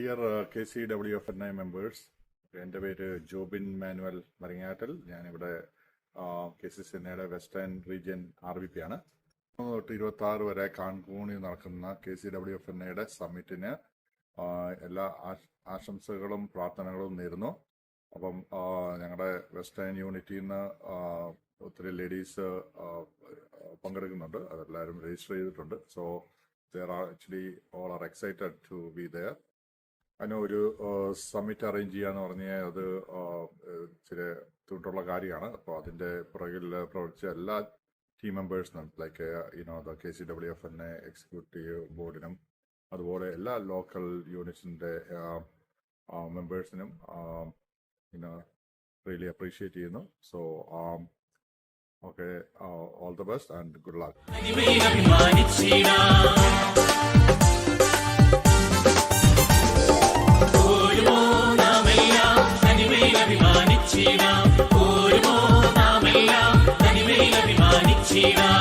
Dear KCWFNI members, എൻ്റെ പേര് Jobin manual മരിങ്ങാട്ടിൽ. ഞാനിവിടെ KCCNയുടെ വെസ്റ്റേൺ റീജിയൻ RVP ആണ്. 1 തൊട്ട് 26 വരെ കാൺകൂണിൽ നടക്കുന്ന KCWFNIയുടെ സമ്മിറ്റിന് എല്ലാ ആശംസകളും പ്രാർത്ഥനകളും നേരുന്നു. അപ്പം ഞങ്ങളുടെ വെസ്റ്റേൺ യൂണിറ്റിയിൽ നിന്ന് ഒത്തിരി ലേഡീസ് പങ്കെടുക്കുന്നുണ്ട്. അതെല്ലാവരും രജിസ്റ്റർ ചെയ്തിട്ടുണ്ട്. So all are excited to be there. അതിന് ഒരു സമ്മിറ്റ് അറേഞ്ച് ചെയ്യാന്ന് പറഞ്ഞാൽ അത് ഇച്ചിരി ബുദ്ധിമുട്ടുള്ള കാര്യമാണ്. അപ്പോൾ അതിൻ്റെ പുറകിൽ പ്രവർത്തിച്ച എല്ലാ ടീം മെമ്പേഴ്സിനും ലൈക്ക് KCWFNI എക്സിക്യൂട്ടീവ് ബോർഡിനും അതുപോലെ എല്ലാ ലോക്കൽ യൂണിറ്റ്സിൻ്റെ മെമ്പേഴ്സിനും റിയലി അപ്രീഷിയേറ്റ് ചെയ്യുന്നു. So okay, all the best and good luck. Shiva